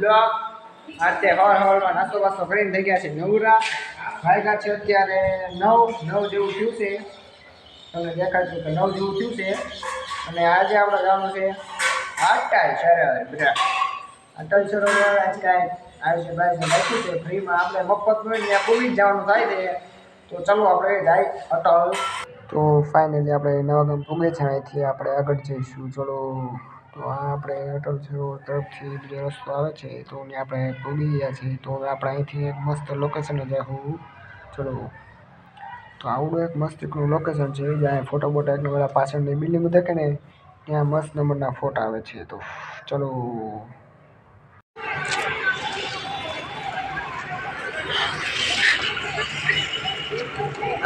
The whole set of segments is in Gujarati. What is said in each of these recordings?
બ્લોગ. આજે હવારમાં નાસ્તો વાસ્તો કરીને થઈ ગયા છે નવરા. વાગ્યા છે અત્યારે 9 જેવું થયું છે. તમને દેખાડશું કે 9 જેવું થયું છે. અને આજે આપણે જવાનું છે અટલ સરોવર. બધા અટલ સરોવર આજ કાંઈ આયુષ્ય ભાઈ લખ્યું છે ફ્રીમાં. આપણે મફત હોય ત્યાં પૂરી જવાનું થાય છે. તો ચાલો આપણે જાય અટલ. તો ફાઇનલી આપણે નવાગામ પૂગે છે. અહીંથી આપણે આગળ જઈશું. ચલો તો આ આપણે અટલ સરોવર તરફથી જે રસ્તો આવે છે તો આપણે પૂગી ગયા છીએ. તો હવે આપણે અહીંથી એક મસ્ત લોકેશને જવું. ચલો તો આવડું એક મસ્ત એકનું લોકેશન છે જ્યાં ફોટો બોટો એકને બધા પાછળની બિલ્ડિંગ દેખે ને ત્યાં મસ્ત નંબરના ફોટા આવે છે. તો ચલો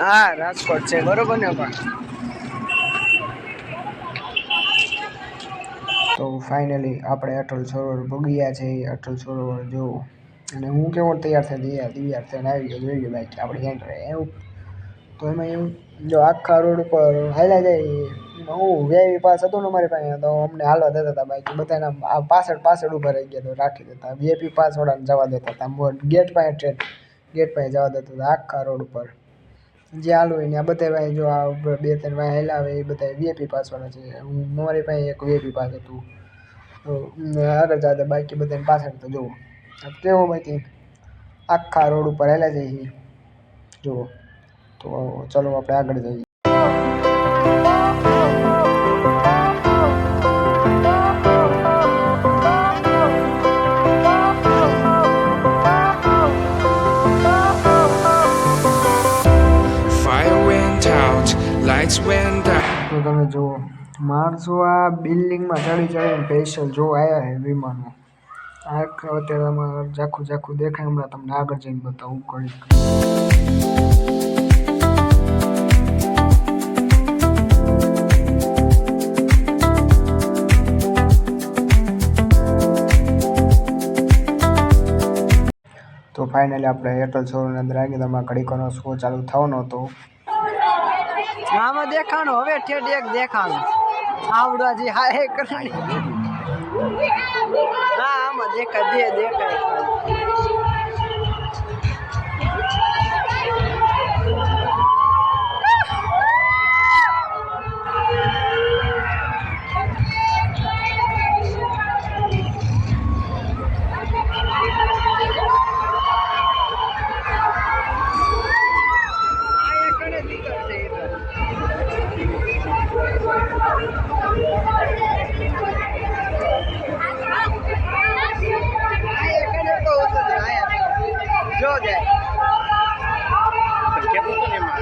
હા રાજકોટ છે બરોબર ને. પણ તો ફાઇનલી આપણે અટલ સરોવર ભોગવ્યા છે. અટલ સરોવર જો અને હું કેવો તૈયાર થઈને આવી ગયો જોઈ ગયો બાઈક આપણે એન્ટર એવું. તો એમાં એવું જો આખા રોડ ઉપર હાલ્યા જાય. હું વીઆઈપી પાસ હતો ને મારી પાસે તો અમને હાલવા દેતા હતા બાઈક બધાના પાછળ ઊભા રહી ગયા તો રાખી દેતા. વીઆઈપી પાસ વાળાને જવા દેતા હતા. ગેટ પાસે જવા દેતા હતા આખા રોડ ઉપર જે હાલવું હોય ને. આ બધા જો આ 2-3 વાય હાલ્યા આવે એ બધા વીઆઈપી પાસ વાળા છે. મારી પાસે એક વીઆઈપી પાસ હતું તો આગળ જતા બાકી બધાને પાછળ તો જુઓ કેવો બાકી આખા રોડ ઉપર હાલ્યા જઈએ જુઓ. તો ચલો આપણે આગળ જઈએ. તો તમે જુઓ માણસો આ બિલ્ડિંગમાં ચડીને સ્પેશિયલ જોવા આવ્યા છે વિમાનો. અત્યારે ઝાખું દેખાય. હમણાં તમને આગળ જઈને બતાવું ઘડીક. તો ફાઇનલી આપણે અટલ સરોવરની અંદર આવી ગયા. તમારા ઘડીકોનો શો ચાલુ થવાનો હતો. આમાં દેખાણું હવે ઠેઠ એક દેખાણું આવડાજી હા હે કરણી. હા આમાં દેખાય દેખાય. જો દે કે પૂછો ને માં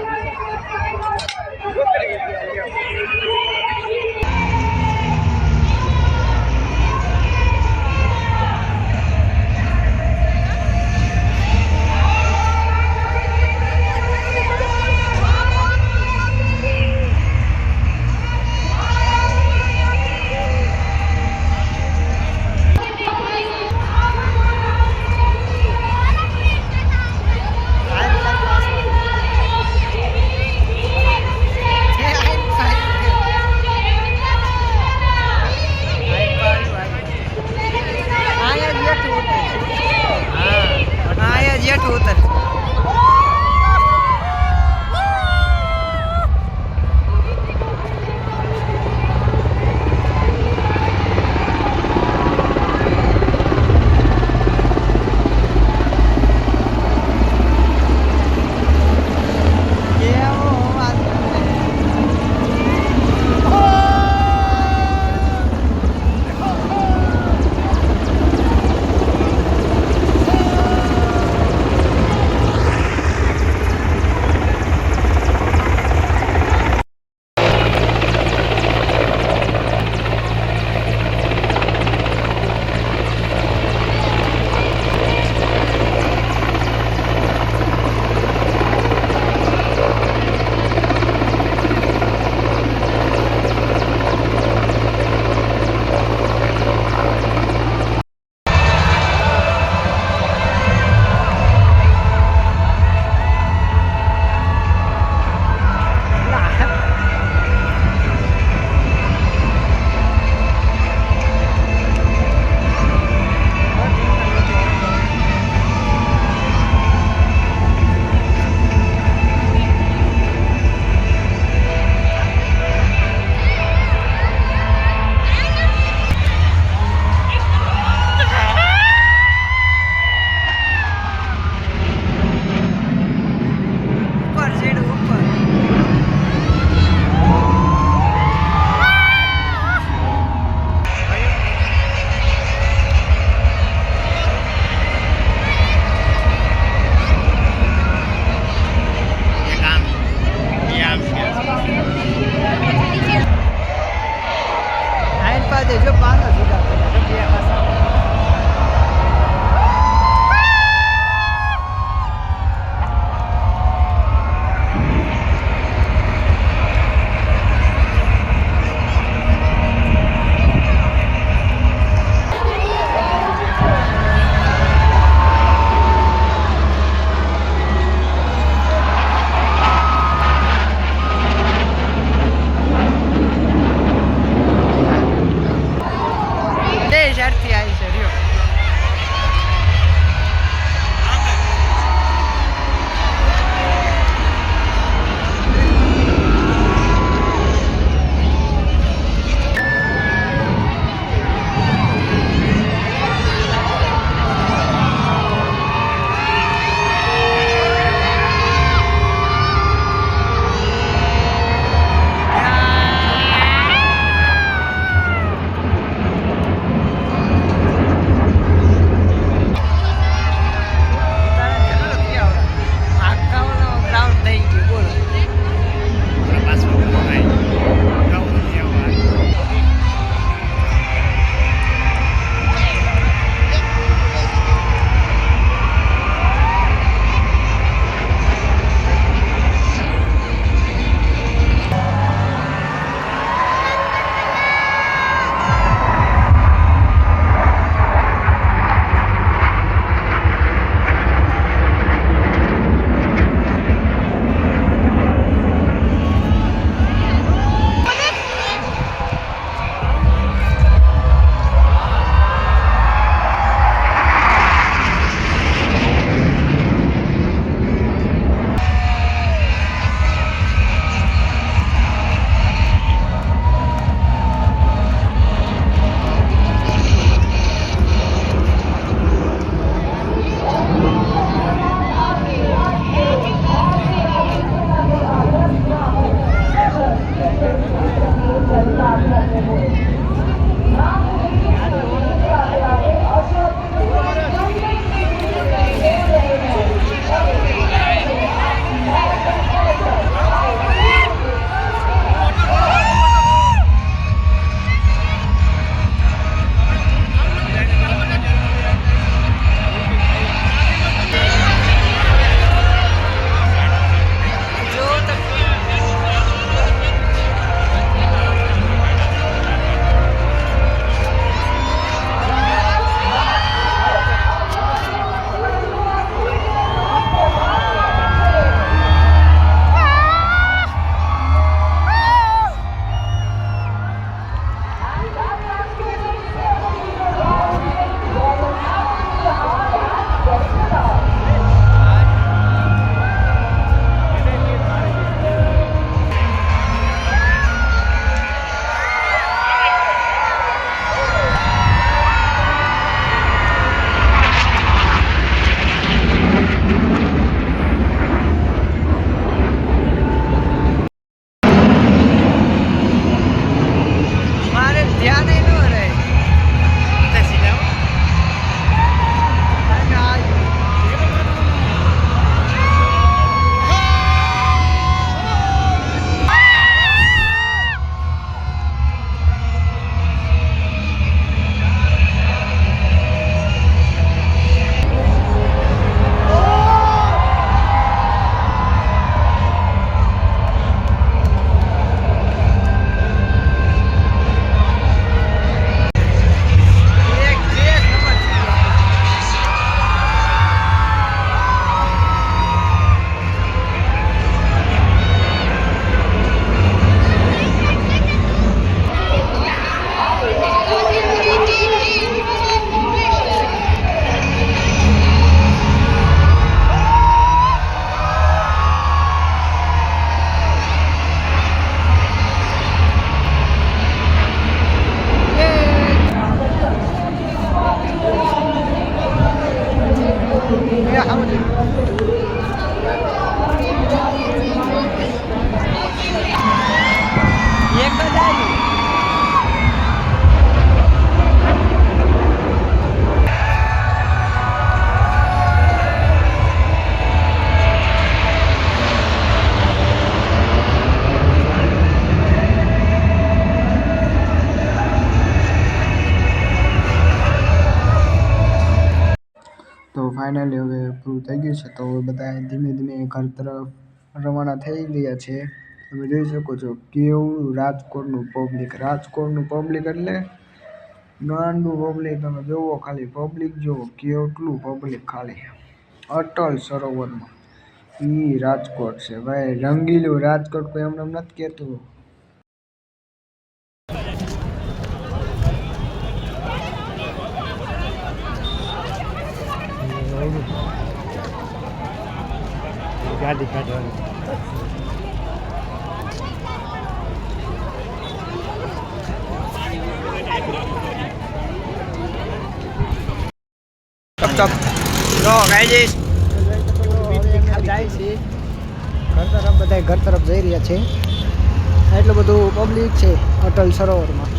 ફાઇનલી હવે પૂરું થઈ ગયું છે તો હવે બધા ધીમે ધીમે ઘર તરફ રવાના થઈ રહ્યા છે. તમે જોઈ શકો છો કેવું રાજકોટનું પબ્લિક એટલે ગાંડું પબ્લિક. તમે જોવો ખાલી પબ્લિક જોવો કેટલું પબ્લિક ખાલી અટલ સરોવરમાં. ઈ રાજકોટ છે ભાઈ, રંગીલું રાજકોટ કોઈ એમને નથી કહેતું. ગાડી કાઢવાની ઘર તરફ જઈ રહ્યા છે. એટલું બધું પબ્લિક છે અટલ સરોવરમાં.